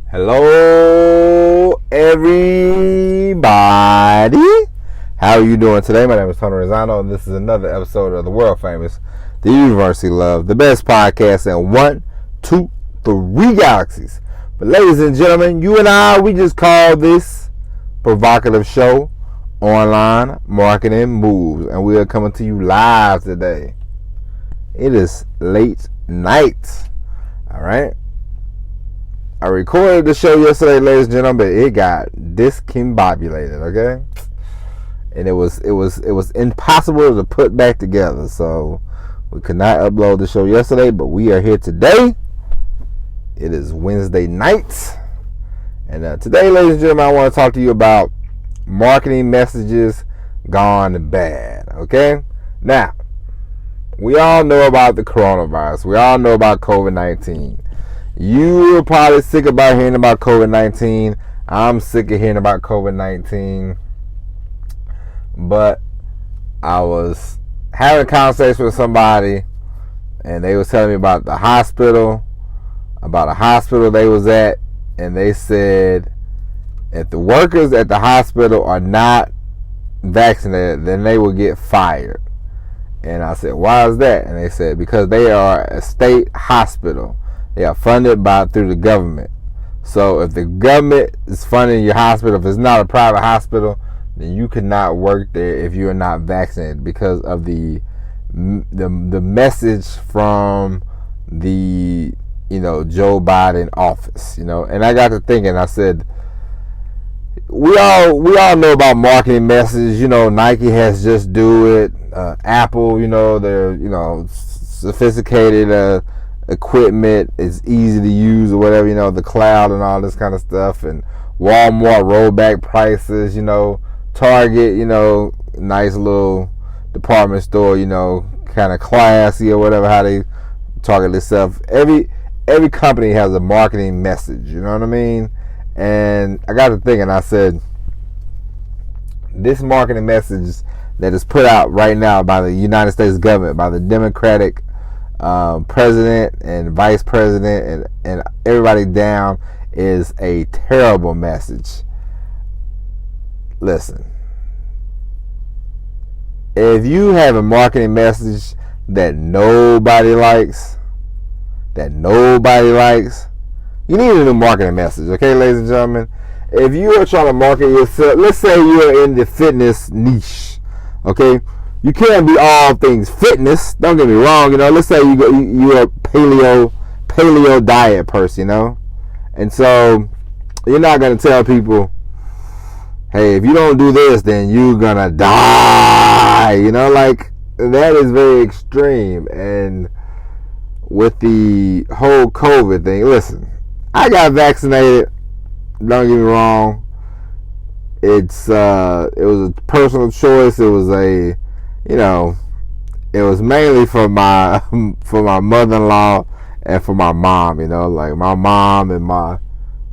Hello, everybody. How are you doing today? My name is Tony Rosano, and this is another episode of the world famous, the University Love, the best podcast in 1, 2, 3 galaxies. But ladies and gentlemen, you and I, we just call this provocative show Online Marketing Moves, and we are coming to you live today. It is late night. All right. I recorded the show yesterday, ladies and gentlemen, but it got discombobulated, okay? And it was impossible to put back together. So we could not upload the show yesterday, but we are here today. It is Wednesday night. And today, ladies and gentlemen, I want to talk to you about marketing messages gone bad, okay? Now, we all know about the coronavirus. We all know about COVID-19. You are probably sick about hearing about COVID-19. I'm sick of hearing about COVID-19. But I was having a conversation with somebody, and they was telling me about a hospital they was at, and they said if the workers at the hospital are not vaccinated, then they will get fired. And I said, why is that? And they said, because they are a state hospital. They are funded through the government. So if the government is funding your hospital, if it's not a private hospital, then you cannot work there if you are not vaccinated, because of the message from the Joe Biden office. And I got to thinking. I said, we all know about marketing messages. Nike has Just Do It. Apple, they're sophisticated equipment is easy to use or whatever, the cloud and all this kind of stuff. And Walmart rollback prices, Target, nice little department store, kind of classy or whatever, how they target themselves. Every company has a marketing message, you know what I mean? And I got to thinking, I said, this marketing message that is put out right now by the United States government, by the Democratic president and vice president and everybody down, is a terrible message. Listen, if you have a marketing message that nobody likes, you need a new marketing message, okay, ladies and gentlemen? If you are trying to market yourself, let's say you're in the fitness niche, okay? You can't be all things fitness. Don't get me wrong. Let's say you're a paleo diet person, and so you're not gonna tell people, hey, if you don't do this, then you're gonna die. Like, that is very extreme. And with the whole COVID thing, listen, I got vaccinated. Don't get me wrong. It was a personal choice. It was it was mainly for my mother-in-law and for my mom. Like my mom and my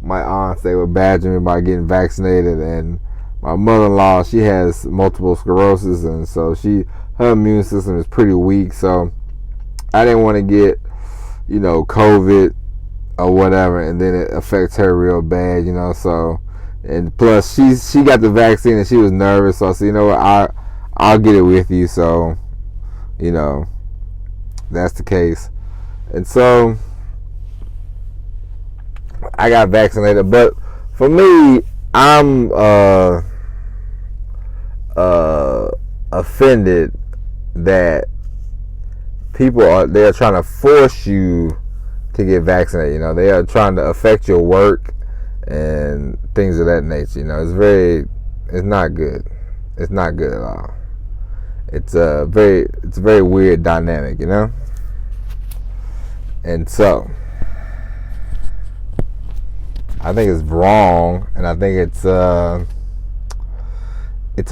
aunts, they were badgering me about getting vaccinated, and my mother-in-law, she has multiple sclerosis, and so her immune system is pretty weak. So I didn't want to get COVID or whatever, and then it affects her real bad. So, and plus she got the vaccine and she was nervous. So I said, what, I'll get it with you. So, that's the case. And so I got vaccinated. But for me, I'm offended that they're trying to force you to get vaccinated. They are trying to affect your work and things of that nature. It's not good. It's not good at all. It's a very weird dynamic, And so I think it's wrong, and I think it's a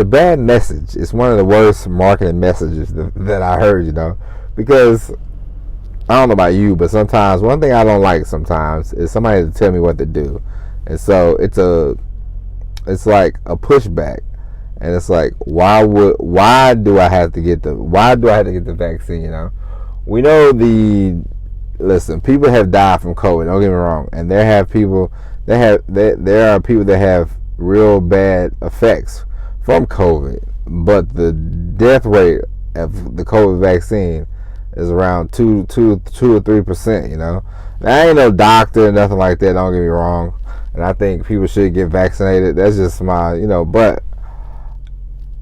bad message. It's one of the worst marketing messages that I heard, because I don't know about you, but sometimes one thing I don't like sometimes is somebody to tell me what to do. And so it's like a pushback. And it's like, why do I have to get the vaccine? We know the listen, people have died from COVID. Don't get me wrong, and there are people that have real bad effects from COVID. But the death rate of the COVID vaccine is around 2 or 3%. You know, now, I ain't no doctor or nothing like that. Don't get me wrong, and I think people should get vaccinated. That's just my, but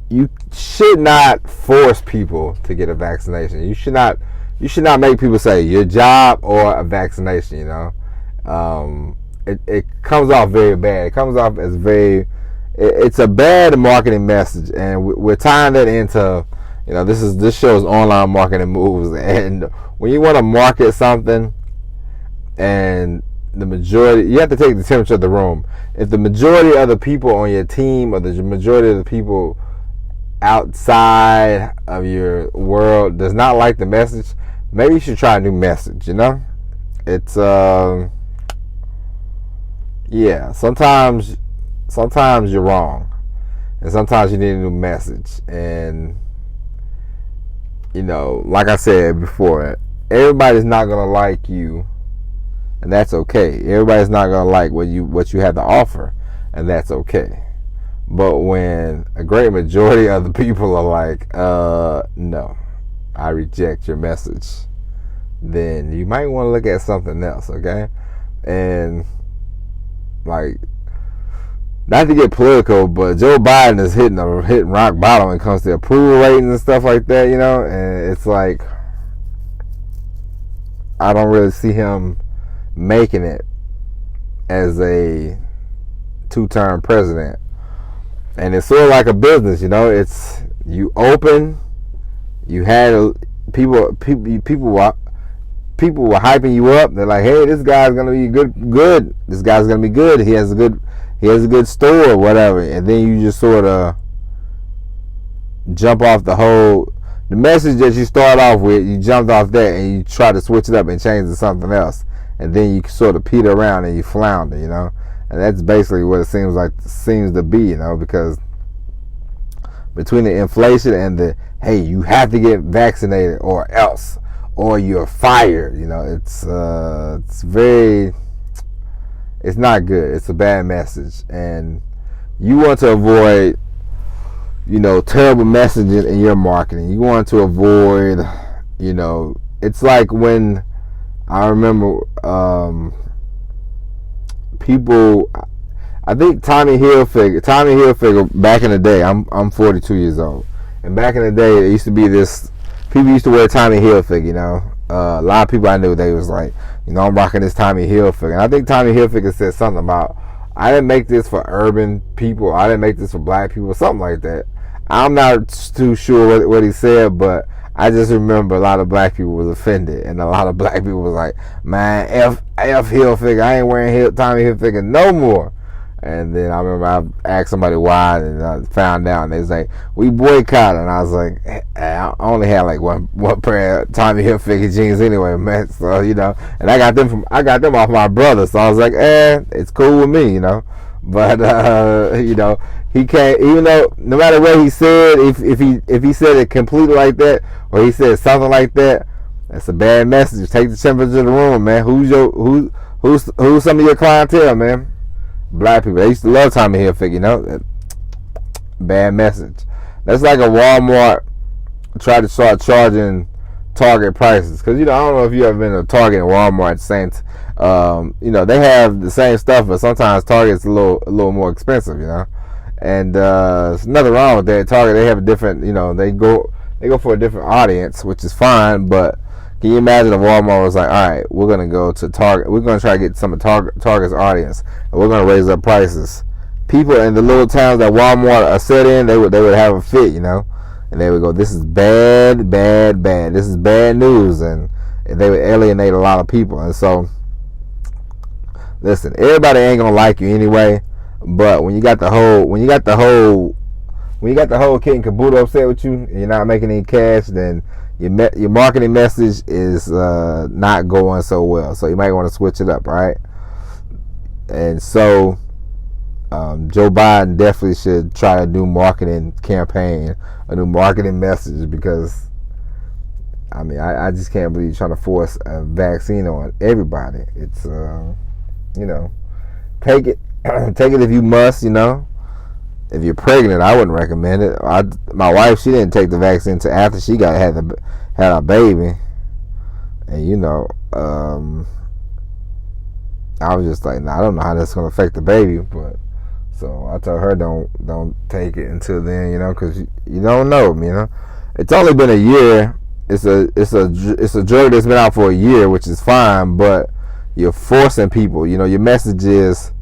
you should not force people to get a vaccination. You should not make people say your job or a vaccination. It comes off very bad. It comes off as it's a bad marketing message, and we're tying that into, this show's online marketing moves. And when you want to market something, and the majority, you have to take the temperature of the room. If the majority of the people on your team, or the majority of the people outside of your world does not like the message, maybe you should try a new message. It's sometimes you're wrong, and sometimes you need a new message. And like I said before, everybody's not gonna like you, and that's okay. Everybody's not gonna like what you have to offer, and that's okay. But when a great majority of the people are like, no, I reject your message, then you might want to look at something else, okay? And not to get political, but Joe Biden is hitting rock bottom when it comes to approval ratings and stuff like that, and it's like, I don't really see him making it as a 2-term president. And it's sort of like a business, it's, you open, you had people were hyping you up. They're like, hey, this guy's gonna be good. This guy's gonna be good. He has a good store or whatever. And then you just sort of jump off the message that you start off with. You jumped off that and you try to switch it up and change to something else. And then you sort of peter around and you flounder, And that's basically what it seems to be, because between the inflation and the, hey, you have to get vaccinated or else, or you're fired, it's not good. It's a bad message. And you want to avoid, terrible messaging in your marketing. You want to avoid, it's like when I remember, people, I think Tommy Hilfiger back in the day, I'm 42 years old, and back in the day it used to be this, people used to wear Tommy Hilfiger, a lot of people I knew, they was like, I'm rocking this Tommy Hilfiger. And I think Tommy Hilfiger said something about, I didn't make this for urban people, I didn't make this for black people, something like that. I'm not too sure what he said, but I just remember a lot of black people was offended, and a lot of black people was like, man, F Hilfiger, I ain't wearing Tommy Hilfiger no more. And then I remember I asked somebody why, and I found out, and they was like, we boycotted. And I was like, I only had like one pair of Tommy Hilfiger jeans anyway, man. So, and I got them off my brother. So I was like, it's cool with me, But, he can't, even though, no matter what he said, if he said it completely like that, or he said something like that, that's a bad message. Take the temperature of the room, man. Who's some of your clientele, man? Black people. They used to love Tommy Hilfiger, Bad message. That's like a Walmart try to start charging Target prices. Because, I don't know if you ever been to Target and Walmart at the same they have the same stuff, but sometimes Target's a little more expensive, And there's nothing wrong with that. Target, they have a different, they go for a different audience, which is fine, but can you imagine if Walmart was like, all right, we're going to go to Target. We're going to try to get some of Target's audience, and we're going to raise up prices. People in the little towns that Walmart are set in, they would have a fit, and they would go, this is bad, bad, bad. This is bad news, and they would alienate a lot of people. And so, listen, everybody ain't going to like you anyway, but when you got the whole kit and caboodle upset with you, and you're not making any cash, then your marketing message is not going so well. So you might want to switch it up, right? And so Joe Biden definitely should try a new marketing campaign, a new marketing message, because I mean, I just can't believe you're trying to force a vaccine on everybody. It's, take it. Take it if you must, If you're pregnant, I wouldn't recommend it. My wife, she didn't take the vaccine until after she had a baby. And, I was just like, I don't know how that's going to affect the baby. But so I told her, don't take it until then, because you don't know, It's only been a year. It's a drug that's been out for a year, which is fine, but you're forcing people. Your message is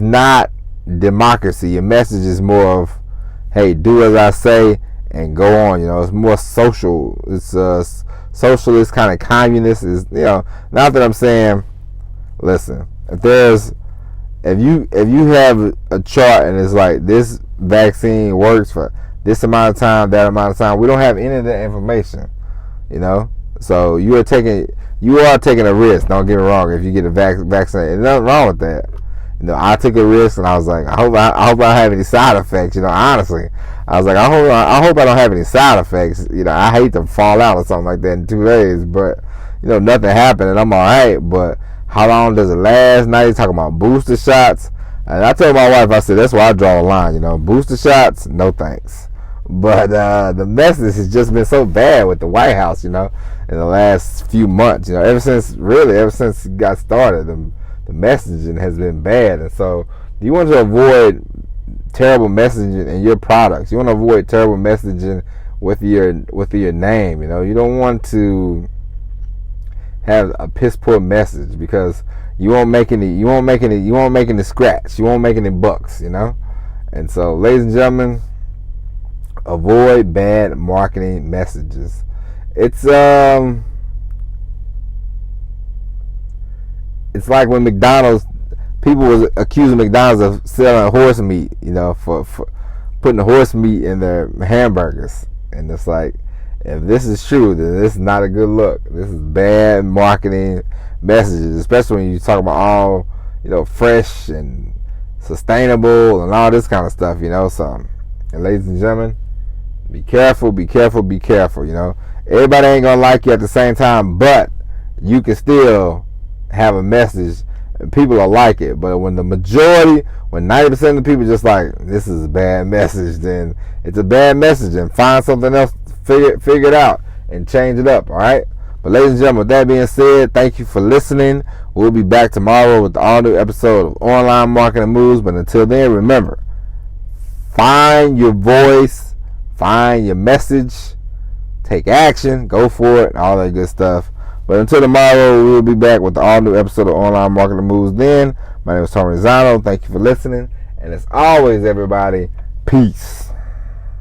not democracy. Your message is more of, hey, do as I say and go on. It's more social. It's socialist, kind of communist. Is not that I'm saying, listen, if you have a chart and it's like this vaccine works for this amount of time, that amount of time, we don't have any of that information, so you are taking a risk. Don't get me wrong. If you get a vaccine, there's nothing wrong with that. I took a risk and I was like, I hope I don't have any side effects. Honestly, I was like, I hope I don't have any side effects. I hate to fall out or something like that in 2 days, but nothing happened and I'm all right. But how long does it last? Now you're talking about booster shots, and I told my wife, I said, that's where I draw the line. Booster shots, no thanks. But the message has just been so bad with the White House, in the last few months. Ever since it got started, the messaging has been bad. And so you want to avoid terrible messaging in your products. You want to avoid terrible messaging with your name. You don't want to have a piss poor message because you won't make any scratch. You won't make any bucks. And so, ladies and gentlemen, avoid bad marketing messages. It's like when people was accusing McDonald's of selling horse meat, for putting the horse meat in their hamburgers. And it's like, if this is true, then this is not a good look. This is bad marketing messages, especially when you talk about all, fresh and sustainable and all this kind of stuff, So, and ladies and gentlemen, be careful, be careful, be careful, Everybody ain't gonna like you at the same time, but you can still have a message and people will like it. But when 90% of the people just like, this is a bad message, then it's a bad message, and find something else, figure it out and change it up. All right. But ladies and gentlemen, with that being said, thank you for listening. We'll be back tomorrow with the all new episode of Online Marketing Moves. But until then, remember, find your voice, find your message, take action, go for it, all that good stuff. But until tomorrow, we will be back with the all-new episode of Online Marketing Moves. Then, my name is Tony Rizzano. Thank you for listening. And as always, everybody, peace.